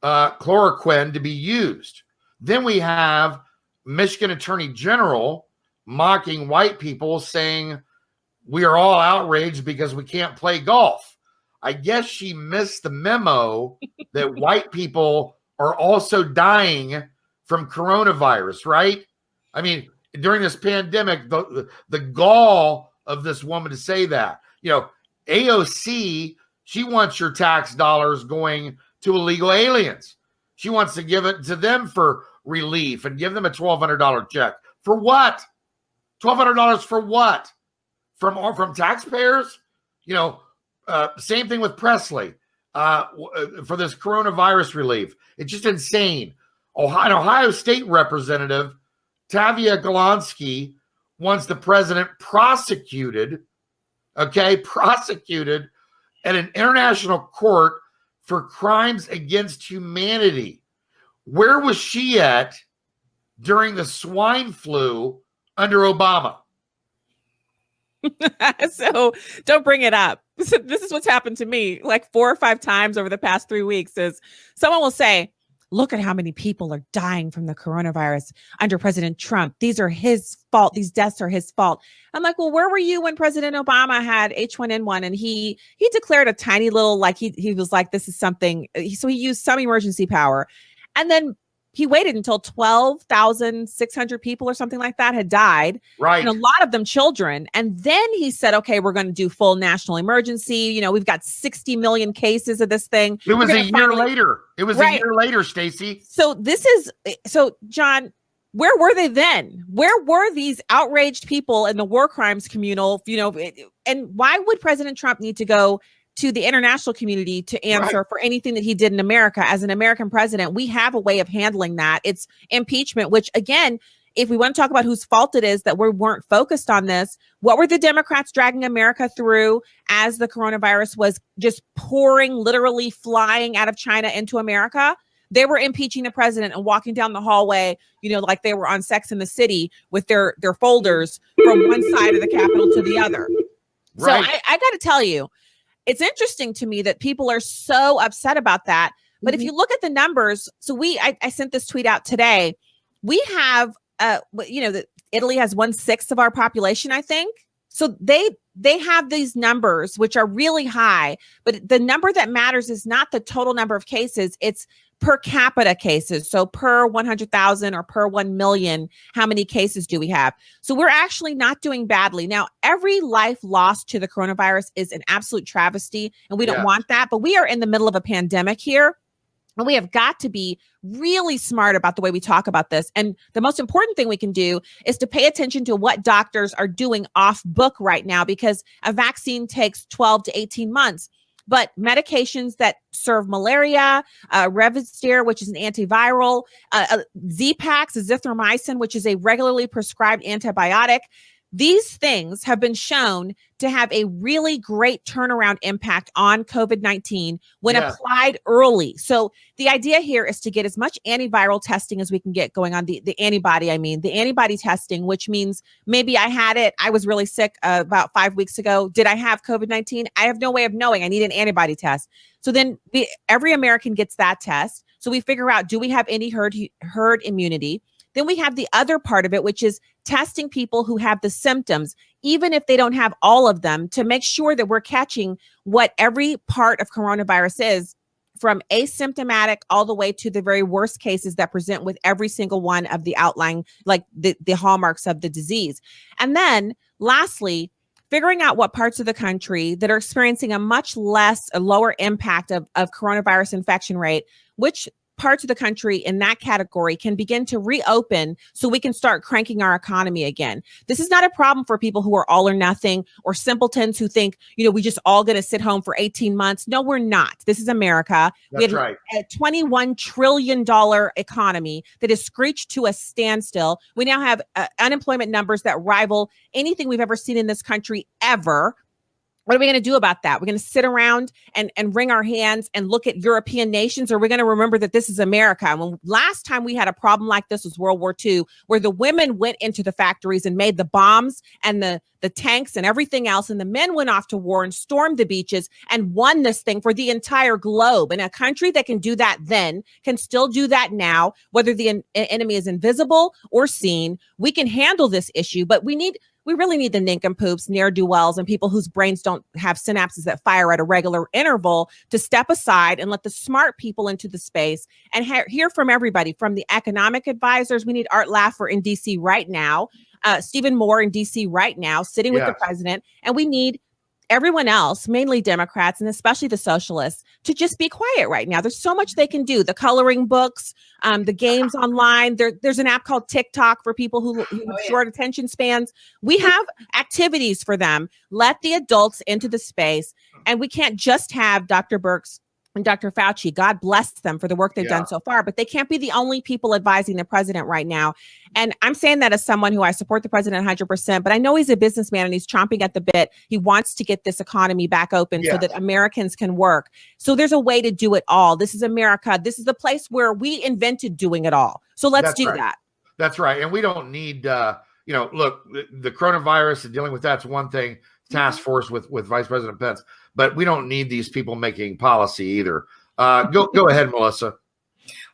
chloroquine to be used. Then we have Michigan Attorney General mocking white people, saying we are all outraged because we can't play golf. I guess she missed the memo that white people are also dying from coronavirus, right? I mean, during this pandemic, the gall of this woman to say that. AOC, she wants your tax dollars going to illegal aliens. She wants to give it to them for relief and give them a $1,200 check. For what? $1,200 for what? From taxpayers? Same thing with Presley for this coronavirus relief. It's just insane. An Ohio State representative, Tavia Golonsky, wants the president prosecuted at an international court for crimes against humanity. Where was she at during the swine flu under Obama? So don't bring it up. This is what's happened to me like 4 or 5 times over the past 3 weeks. Is someone will say, look at how many people are dying from the coronavirus under President Trump. These are his fault. These deaths are his fault. I'm like, well, where were you when President Obama had H1N1 and he declared a tiny little, like he was like, this is something. So he used some emergency power. And then he waited until 12,600 people or something like that had died. Right. And a lot of them children. And then he said, okay, we're going to do full national emergency. We've got 60 million cases of this thing. It was a year later. It was a year later, Stacy. So John, where were they then? Where were these outraged people in the war crimes communal, and why would President Trump need to go to the international community to answer for anything that he did in America? As an American president, we have a way of handling that. It's impeachment, which again, if we want to talk about whose fault it is that we weren't focused on this, what were the Democrats dragging America through as the coronavirus was just pouring, literally flying out of China into America? They were impeaching the president and walking down the hallway, like they were on Sex and the City with their folders from one side of the Capitol to the other. Right. So I got to tell you, it's interesting to me that people are so upset about that. But if you look at the numbers, so I sent this tweet out today. We have, that Italy has 1/6 of our population, I think. So they have these numbers, which are really high. But the number that matters is not the total number of cases. It's per capita cases. So per 100,000 or per 1 million, how many cases do we have? So we're actually not doing badly. Now, every life lost to the coronavirus is an absolute travesty, and we don't want that. But we are in the middle of a pandemic here. And we have got to be really smart about the way we talk about this. And the most important thing we can do is to pay attention to what doctors are doing off book right now, because a vaccine takes 12 to 18 months. But medications that serve malaria, Revastir, which is an antiviral, Z-Pax, azithromycin, which is a regularly prescribed antibiotic, these things have been shown to have a really great turnaround impact on COVID-19 when applied early. So the idea here is to get as much antiviral testing as we can get going on, the antibody testing, which means maybe I had it. I was really sick about 5 weeks ago. Did I have COVID-19? I have no way of knowing. I need an antibody test. So then every American gets that test. So we figure out, do we have any herd immunity? Then we have the other part of it, which is testing people who have the symptoms, even if they don't have all of them, to make sure that we're catching what every part of coronavirus is, from asymptomatic all the way to the very worst cases that present with every single one of the outlying, like the hallmarks of the disease. And then lastly, figuring out what parts of the country that are experiencing a lower impact of coronavirus infection rate, which parts of the country in that category can begin to reopen so we can start cranking our economy again. This is not a problem for people who are all or nothing, or simpletons who think, we just all going to sit home for 18 months. No, we're not. This is America. That's we have a $21 trillion economy that is screeched to a standstill. We now have unemployment numbers that rival anything we've ever seen in this country ever. What are we going to do about that? We're going to sit around and wring our hands and look at European nations, or we're going to remember that this is America. And when last time we had a problem like this was World War II, where the women went into the factories and made the bombs and the tanks and everything else. And the men went off to war and stormed the beaches and won this thing for the entire globe. And a country that can do that then can still do that now, whether the enemy is invisible or seen. We can handle this issue, but we really need the nincompoops, ne'er-do-wells, and people whose brains don't have synapses that fire at a regular interval to step aside and let the smart people into the space and hear from everybody, from the economic advisors. We need Art Laffer in D.C. right now, Stephen Moore in D.C. right now, sitting with the president, and we need everyone else, mainly Democrats and especially the socialists, to just be quiet right now. There's so much they can do. The coloring books, the games online. There's an app called TikTok for people who have short attention spans. We have activities for them. Let the adults into the space. And we can't just have Dr. Birx and Dr. Fauci. God bless them for the work they've done so far, but they can't be the only people advising the president right now. And I'm saying that as someone who I support the president 100%, but I know he's a businessman and he's chomping at the bit. He wants to get this economy back open so that Americans can work. So there's a way to do it all. This is America. This is the place where we invented doing it all. So let's do that. That's right. And we don't need, look, the coronavirus and dealing with that's one thing, task force with Vice President Pence, but we don't need these people making policy either. Go ahead, Melissa.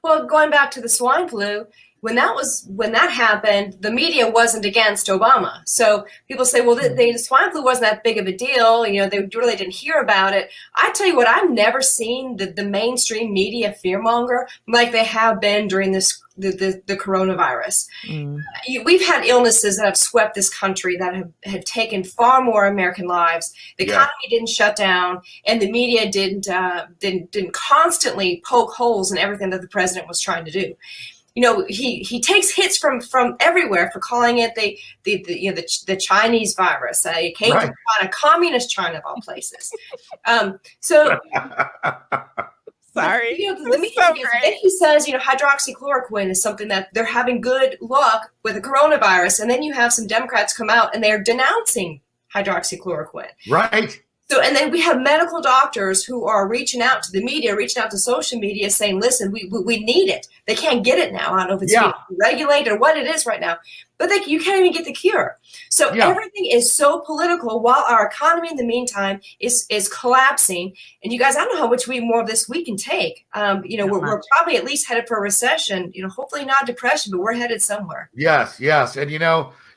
Well, going back to the swine flu, when that happened, the media wasn't against Obama. So people say, well, the swine flu wasn't that big of a deal. They really didn't hear about it. I tell you what, I've never seen the mainstream media fearmonger like they have been during the coronavirus. We've had illnesses that have swept this country that have taken far more American lives. The economy didn't shut down, and the media didn't constantly poke holes in everything that the president was trying to do. He takes hits from everywhere for calling it the Chinese virus. It came from China, communist China of all places. Sorry. The media he says, hydroxychloroquine is something that they're having good luck with the coronavirus. And then you have some Democrats come out and they're denouncing hydroxychloroquine. Right. So, and then we have medical doctors who are reaching out to the media, reaching out to social media saying, listen, we need it. They can't get it now. I don't know if it's being regulated or what it is right now, but you can't even get the cure. So everything is so political while our economy in the meantime is collapsing. And you guys, I don't know how much more of this we can take. We're probably at least headed for a recession, hopefully not depression, but we're headed somewhere. Yes. And,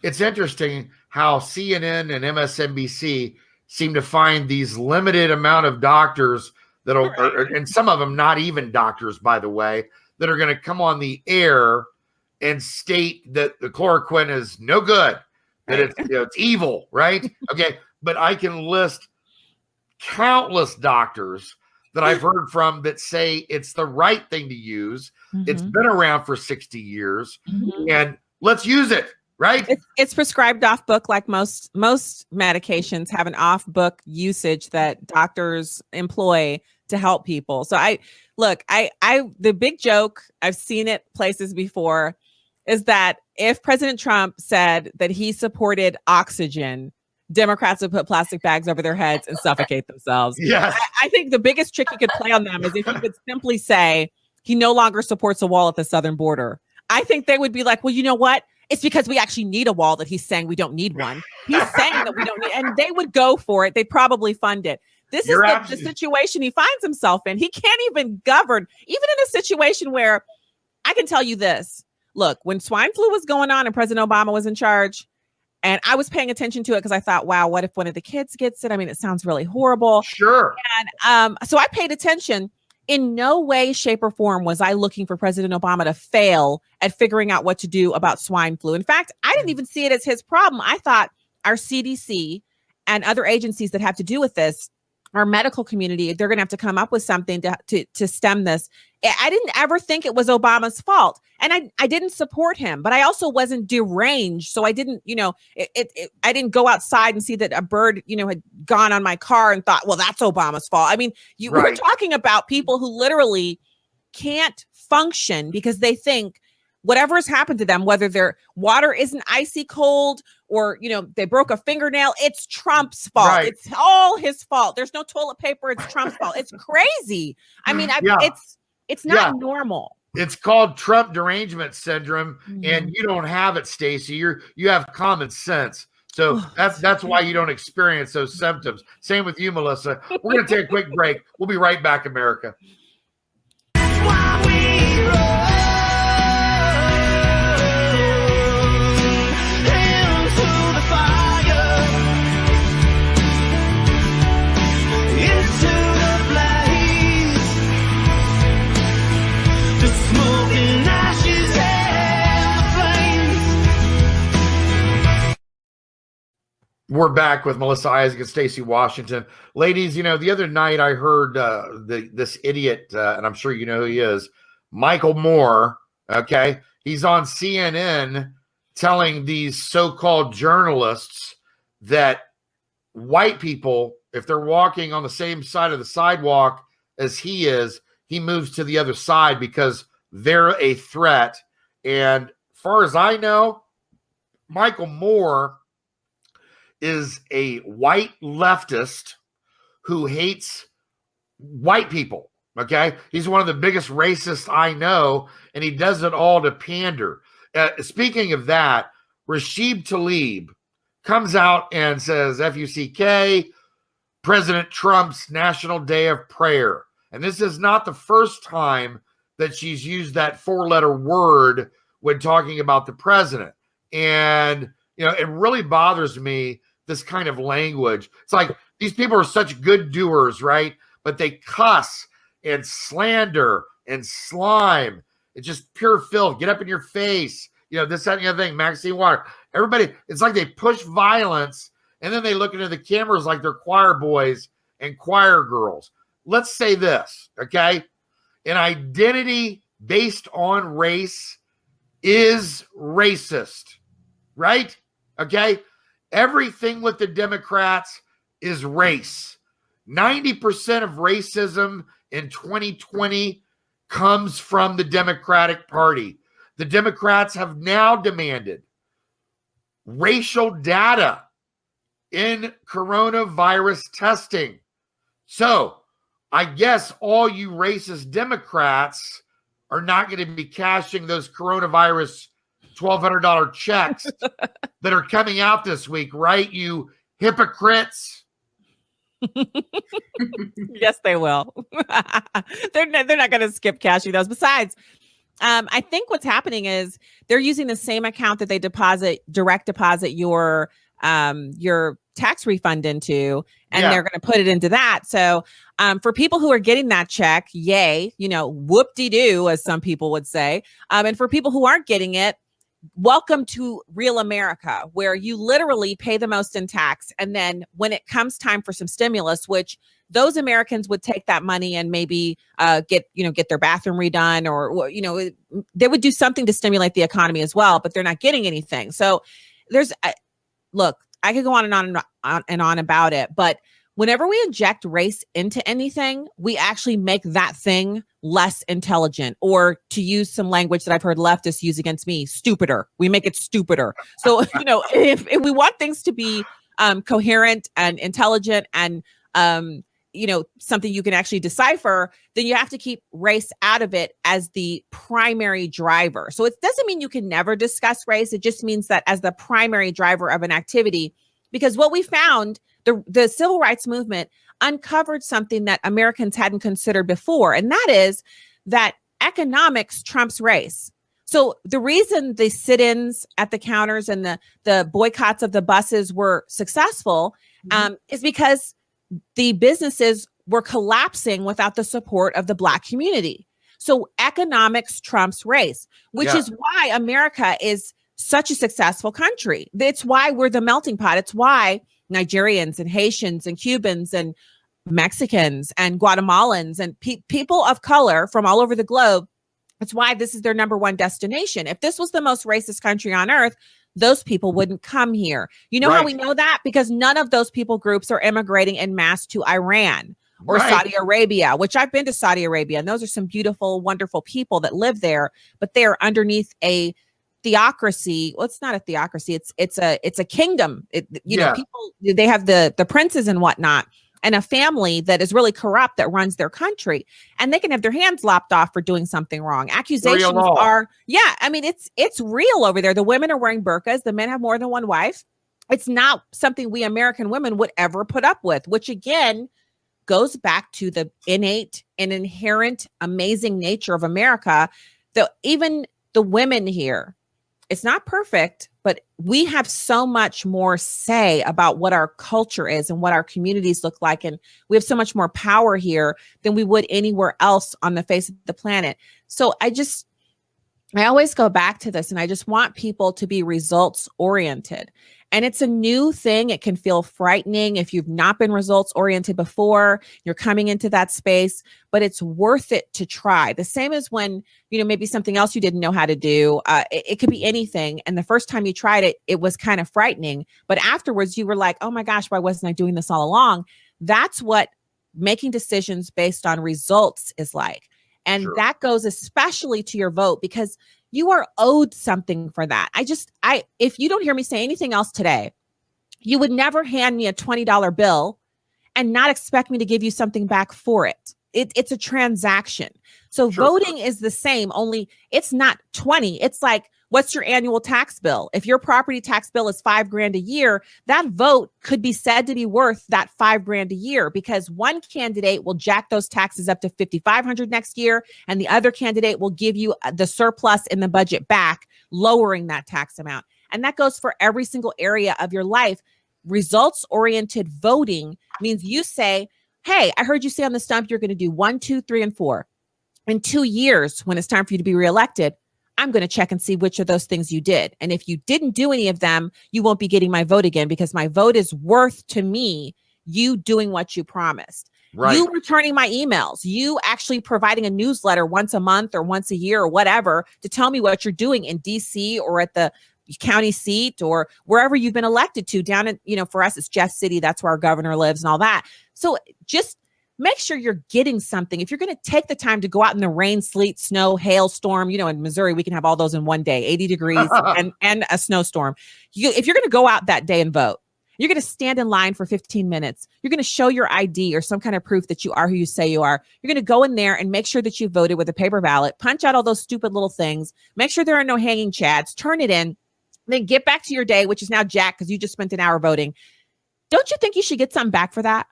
it's interesting how CNN and MSNBC seem to find these limited amount of doctors that'll, and some of them not even doctors, by the way, that are going to come on the air and state that the chloroquine is no good, that it's, it's evil, right? Okay, but I can list countless doctors that I've heard from that say it's the right thing to use. It's been around for 60 years, and let's use it, right? It's prescribed off book, like most medications have an off book usage that doctors employ to help people. So the big joke, I've seen it places before, is that if President Trump said that he supported oxygen, Democrats would put plastic bags over their heads and suffocate themselves. Yes. I think the biggest trick he could play on them is if he could simply say he no longer supports a wall at the southern border. I think they would be like, well, you know what? It's because we actually need a wall that he's saying we don't need one. He's saying that we don't need, and they would go for it. They'd probably fund it. This is the situation he finds himself in. He can't even govern, even in a situation where I can tell you this. Look, when swine flu was going on and President Obama was in charge, and I was paying attention to it because I thought, wow, what if one of the kids gets it? I mean, it sounds really horrible. Sure. And so I paid attention. In no way, shape, or form was I looking for President Obama to fail at figuring out what to do about swine flu. In fact, I didn't even see it as his problem. I thought our CDC and other agencies that have to do with this, our medical community, they're going to have to come up with something to stem this. I didn't ever think it was Obama's fault. And I didn't support him, but I also wasn't deranged. So I didn't, I didn't go outside and see that a bird, had gone on my car and thought, well, that's Obama's fault. I mean, we're talking about people who literally can't function because they think whatever has happened to them, whether their water isn't icy cold or, they broke a fingernail, it's Trump's fault. Right. It's all his fault. There's no toilet paper. It's Trump's fault. It's crazy. I mean, it's not normal. It's called Trump derangement syndrome, and you don't have it, Stacy. You have common sense. So that's why you don't experience those symptoms. Same with you, Melissa. We're going to take a quick break. We'll be right back, America. We're back with Melissa Isaac and Stacy Washington. Ladies, the other night I heard this idiot, and I'm sure you know who he is, Michael Moore, okay? He's on CNN telling these so-called journalists that white people, if they're walking on the same side of the sidewalk as he is, he moves to the other side because they're a threat. And as far as I know, Michael Moore is a white leftist who hates white people, okay? He's one of the biggest racists I know, and he does it all to pander. Speaking of that, Rashid Tlaib comes out and says, FUCK, President Trump's National Day of Prayer. And this is not the first time that she's used that four-letter word when talking about the president. And, it really bothers me, this kind of language. It's like these people are such good doers, right? But they cuss and slander and slime. It's just pure filth. Get up in your face. This, that, and the other thing. Maxine Water. Everybody, it's like they push violence and then they look into the cameras like they're choir boys and choir girls. Let's say this, okay? An identity based on race is racist, right? Okay? Everything with the Democrats is race. 90% of racism in 2020 comes from the Democratic Party. The Democrats have now demanded racial data in coronavirus testing. So I guess all you racist Democrats are not going to be cashing those coronavirus $1,200 checks that are coming out this week, right? You hypocrites. Yes, they will. They're not going to skip cashing those. Besides, I think what's happening is they're using the same account that they direct deposit your tax refund into, and they're going to put it into that. So for people who are getting that check, yay, whoop-de-doo, as some people would say. And for people who aren't getting it, welcome to real America, where you literally pay the most in tax. And then when it comes time for some stimulus, which those Americans would take that money and maybe get their bathroom redone, or they would do something to stimulate the economy as well, but they're not getting anything. So look, I could go on and on about it, but whenever we inject race into anything, we actually make that thing less intelligent, or, to use some language that I've heard leftists use against me, stupider. We make it stupider. So, if we want things to be coherent and intelligent and, something you can actually decipher, then you have to keep race out of it as the primary driver. So it doesn't mean you can never discuss race. It just means that as the primary driver of an activity, because what we found, the civil rights movement uncovered something that Americans hadn't considered before, and that is that economics trumps race. So the reason the sit-ins at the counters and the boycotts of the buses were successful is because the businesses were collapsing without the support of the Black community. So economics trumps race, which is why America is such a successful country. It's why we're the melting pot. It's why Nigerians and Haitians and Cubans and Mexicans and Guatemalans and people of color from all over the globe, it's why this is their number one destination. If this was the most racist country on earth, those people wouldn't come here. You know how we know that? Because none of those people groups are immigrating en masse to Iran or Saudi Arabia, which I've been to Saudi Arabia, and those are some beautiful, wonderful people that live there, but they are underneath a theocracy. Well, it's not a theocracy. It's a kingdom. People, they have the princes and whatnot, and a family that is really corrupt that runs their country, and they can have their hands lopped off for doing something wrong. Accusations are, it's real over there. The women are wearing burqas. The men have more than one wife. It's not something we American women would ever put up with, which again goes back to the innate and inherent amazing nature of America. Even the women here, it's not perfect, but we have so much more say about what our culture is and what our communities look like. And we have so much more power here than we would anywhere else on the face of the planet. So I always go back to this, and I just want people to be results oriented. And it's a new thing. It can feel frightening if you've not been results oriented before, you're coming into that space, but it's worth it to try. The same as when, maybe something else you didn't know how to do. It could be anything. And the first time you tried it, it was kind of frightening. But afterwards you were like, oh my gosh, why wasn't I doing this all along? That's what making decisions based on results is like. And that goes especially to your vote, because you are owed something for that. If you don't hear me say anything else today, you would never hand me a $20 bill and not expect me to give you something back for it. It's a transaction. So voting is the same, only it's not 20. It's like, what's your annual tax bill? If your property tax bill is $5,000 a year, that vote could be said to be worth that $5,000 a year, because one candidate will jack those taxes up to $5,500 next year, and the other candidate will give you the surplus in the budget back, lowering that tax amount. And that goes for every single area of your life. Results-oriented voting means you say, hey, I heard you say on the stump you're going to do 1, 2, 3, and 4. In 2 years, when it's time for you to be reelected, I'm going to check and see which of those things you did. And if you didn't do any of them, you won't be getting my vote again, because my vote is worth to me you doing what you promised. You returning my emails, you actually providing a newsletter once a month or once a year or whatever to tell me what you're doing in DC or at the county seat or wherever you've been elected to down in, for us, it's Jeff City. That's where our governor lives and all that. So just make sure you're getting something. If you're going to take the time to go out in the rain, sleet, snow, hailstorm, in Missouri, we can have all those in one day, 80 degrees and a snowstorm. If you're going to go out that day and vote, you're going to stand in line for 15 minutes. You're going to show your ID or some kind of proof that you are who you say you are. You're going to go in there and make sure that you voted with a paper ballot, punch out all those stupid little things, make sure there are no hanging chads, turn it in, then get back to your day, which is now jacked because you just spent an hour voting. Don't you think you should get something back for that?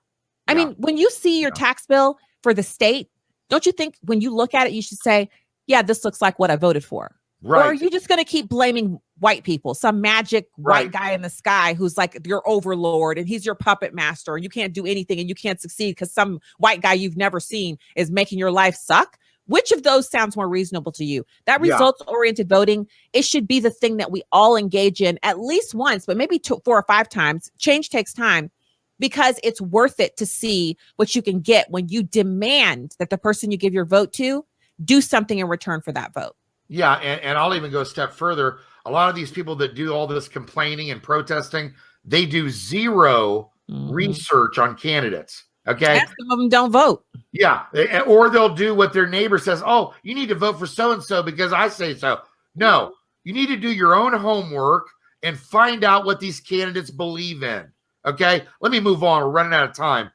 I mean, when you see your tax bill for the state, don't you think when you look at it, you should say, yeah, this looks like what I voted for? Right. Or are you just going to keep blaming white people, some magic Right. white guy in the sky who's like your overlord and he's your puppet master and you can't do anything and you can't succeed because some white guy you've never seen is making your life suck. Which of those sounds more reasonable to you? That Yeah. results-oriented voting, it should be the thing that we all engage in at least once, but maybe 4 or 5 times. Change takes time because it's worth it to see what you can get when you demand that the person you give your vote to do something in return for that vote. Yeah, and I'll even go a step further. A lot of these people that do all this complaining and protesting, they do zero research on candidates. Okay. And some of them don't vote. Yeah. Or they'll do what their neighbor says. Oh, you need to vote for so-and-so because I say so. No, you need to do your own homework and find out what these candidates believe in. Okay. Let me move on. We're running out of time.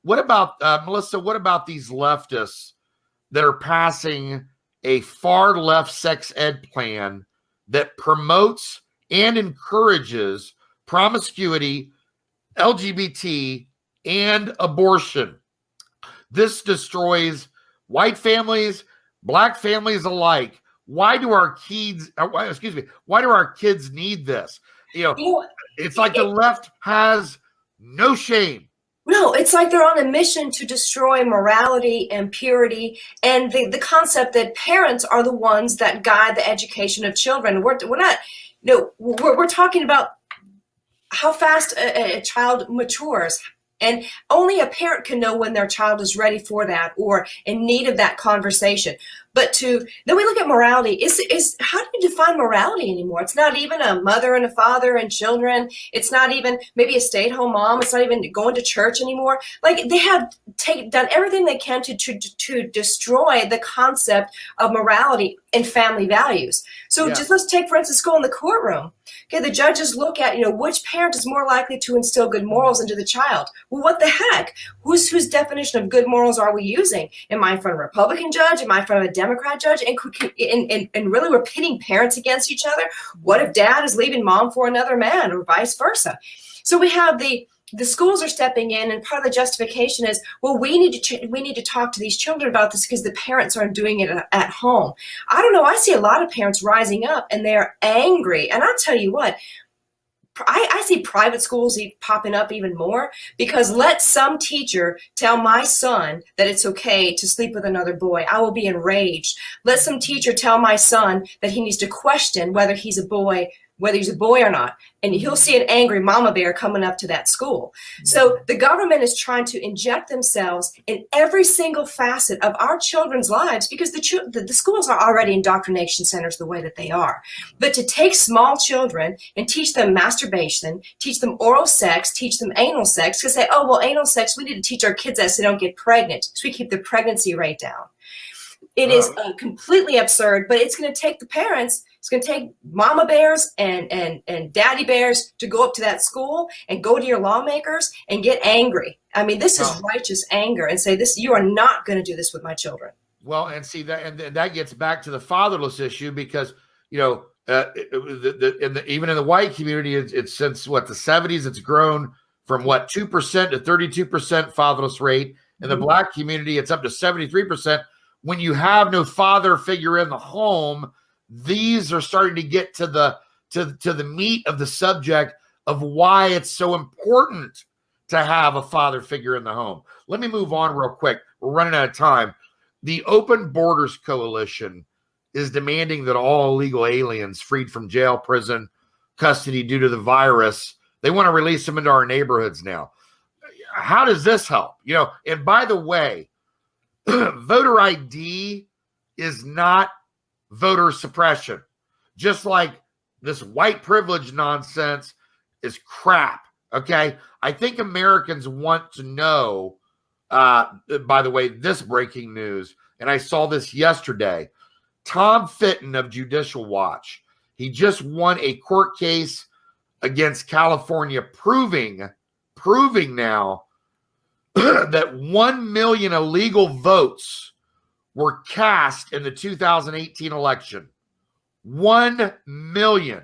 What about, Melissa, what about these leftists that are passing a far left sex ed plan that promotes and encourages promiscuity, LGBT, and abortion? This destroys white families, black families alike. Why do our kids, why do our kids need this? It's like the left has no shame. No, it's like they're on a mission to destroy morality and purity and the concept that parents are the ones that guide the education of children. We're not, we're talking about how fast a child matures. And only a parent can know when their child is ready for that or in need of that conversation. But then we look at morality. Is how do you define morality anymore? It's not even a mother and a father and children. It's not even maybe a stay-at-home mom. It's not even going to church anymore. Like they have done everything they can to destroy the concept of morality and family values. So just let's take, for instance, go in the courtroom. Okay, the judges look at, which parent is more likely to instill good morals into the child. Well, what the heck? Whose definition of good morals are we using? Am I in front of a Republican judge? Am I in front of a Democrat judge? And really we're pitting parents against each other. What if dad is leaving mom for another man or vice versa? So we have the schools are stepping in, and part of the justification is, well, we need to talk to these children about this because the parents aren't doing it at home. I don't know. I see a lot of parents rising up and they're angry. And I'll tell you what, I see private schools popping up even more because let some teacher tell my son that it's okay to sleep with another boy. I will be enraged. Let some teacher tell my son that he needs to question whether he's a boy or not. And he'll see an angry mama bear coming up to that school. So the government is trying to inject themselves in every single facet of our children's lives because the schools are already indoctrination centers the way that they are. But to take small children and teach them masturbation, teach them oral sex, teach them anal sex, because say, oh, well, anal sex, we need to teach our kids that so they don't get pregnant. So we keep the pregnancy rate down. It is completely absurd, but it's going to take the parents, it's going to take mama bears and daddy bears to go up to that school and go to your lawmakers and get angry. I mean, this is righteous anger and say, you are not going to do this with my children. Well, and see that, and that gets back to the fatherless issue because, even in the white community, it's since the 70s, it's grown from 2% to 32% fatherless rate. In the black community, it's up to 73%. When you have no father figure in the home, these are starting to get to the meat of the subject of why it's so important to have a father figure in the home. Let me move on real quick. We're running out of time. The Open Borders Coalition is demanding that all illegal aliens freed from jail, prison, custody due to the virus, they want to release them into our neighborhoods now. How does this help? And by the way, voter ID is not voter suppression. Just like this white privilege nonsense is crap. Okay. I think Americans want to know, by the way, this breaking news, and I saw this yesterday. Tom Fitton of Judicial Watch, he just won a court case against California proving now that 1 million illegal votes were cast in the 2018 election. 1 million.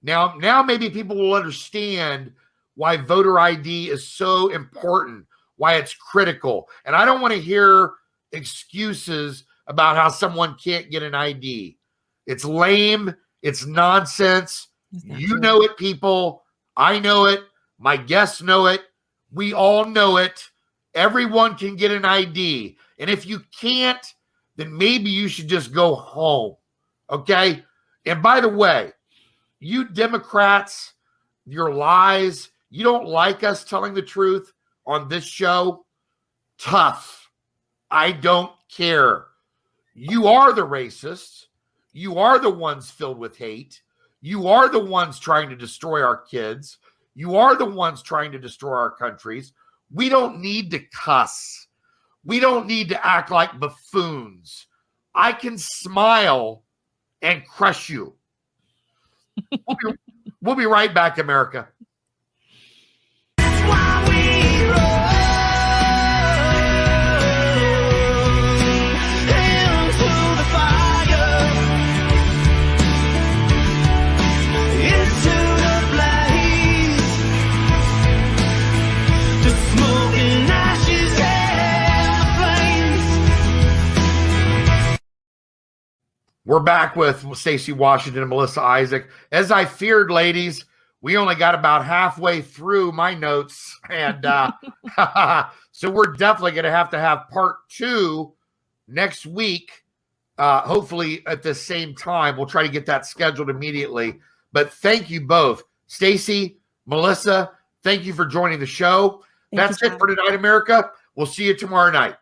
Now maybe people will understand why voter ID is so important, why it's critical. And I don't want to hear excuses about how someone can't get an ID. It's lame. It's nonsense. That's not You true. know it, people. I know it. My guests know it. We all know it. Everyone can get an ID. And if you can't, then maybe you should just go home. Okay? And by the way, you Democrats, your lies, you don't like us telling the truth on this show? Tough. I don't care. You are the racists. You are the ones filled with hate. You are the ones trying to destroy our kids. You are the ones trying to destroy our countries. We don't need to cuss. We don't need to act like buffoons. I can smile and crush you. We'll be right back, America. We're back with Stacy Washington and Melissa Isaac. As I feared, ladies, we only got about halfway through my notes. And so we're definitely going to have part 2 next week, hopefully at the same time. We'll try to get that scheduled immediately. But thank you both. Stacy, Melissa, thank you for joining the show. That's it for tonight, America. We'll see you tomorrow night.